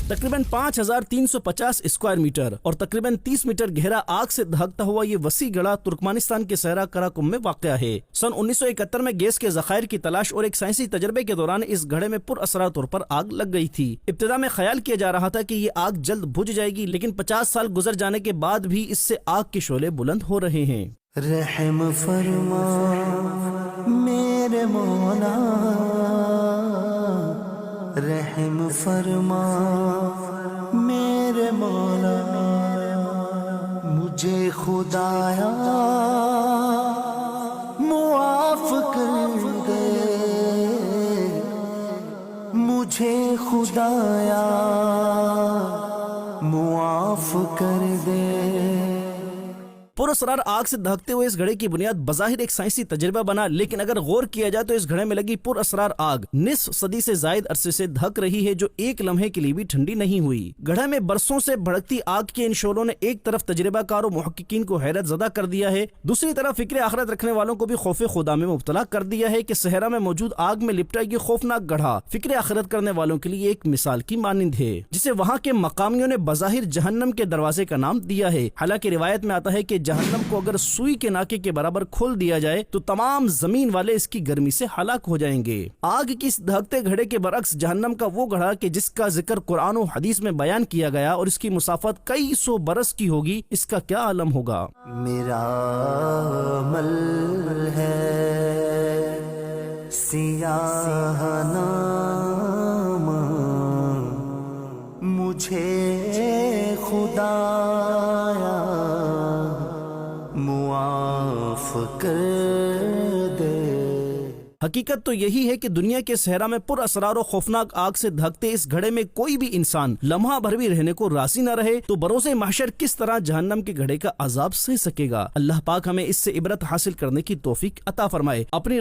तकरीबन 5350 square metre और तकरीबन 30 मीटर गहरा आग से दहकता हुआ ये वसी गड़ा तुर्कमानिस्तान के सहरा कराकुम में वाक़ है। सन 1971 में गैस के ज़खायर की तलाश और एक साइंसी तजर्बे के दौरान इस घड़े में पुरअसरार तौर पर आग लग गई थी। इब्तिदा में ख्याल किया जा रहा था कि ये आग जल्द बुझ जाएगी, लेकिन 50 साल गुजर जाने के बाद भी इससे आग के शोले बुलंद हो रहे हैं। रहम फरमा मेरे मौला, रहम फरमा मेरे मौला, मुझे खुदाया मुआफ कर दे, मुझे खुदाया मुआफ कर दे। पुरअसरार आग से दहकते हुए इस घड़े की बुनियाद बज़ाहिर एक साइंसी तजर्बा बना, लेकिन अगर गौर किया जाए तो इस घड़े में लगी पुरअसरार आग निस्फ सदी से जायद अरसे से दहक रही है, जो एक लम्हे के लिए भी ठंडी नहीं हुई। घड़े में बरसों से भड़कती आग के इन शोलों ने एक तरफ तजर्बाकार और मुहक्किकीन को हैरत ज़दा कर दिया है, दूसरी तरफ फिक्र आखिरत रखने वालों को भी खौफ खुदा में मुब्तला कर दिया है कि सहरा में मौजूद आग में लिपटा ये खौफनाक गढ़ा फिक्र आखिरत करने वालों के लिए एक मिसाल की मानिंद है, जिसे वहाँ के मकामियों ने बज़ाहिर जहन्नम के दरवाजे का नाम दिया है। हालांकि रिवायत में आता है कि जहन्नम को अगर सुई के नाके के बराबर खोल दिया जाए तो तमाम जमीन वाले इसकी गर्मी से हलाक हो जाएंगे। आग की इस दहकते घड़े के बरक्स जहन्नम का वो घड़ा कि जिसका जिक्र कुरान और हदीस में बयान किया गया और इसकी मुसाफत कई सौ बरस की होगी, इसका क्या आलम होगा। मेरा अमल है सियाह नामा, मुझे खुदाया मुआफ कर दे। हकीकत तो यही है कि दुनिया के सहरा में पुरअसरार और खौफनाक आग से धकते इस घड़े में कोई भी इंसान लम्हा भर भी रहने को राजी न रहे तो बरोज़े महशर किस तरह जहन्नम के घड़े का अजाब सह सकेगा। अल्लाह पाक हमें इससे इबरत हासिल करने की तौफीक अता फरमाए। अपनी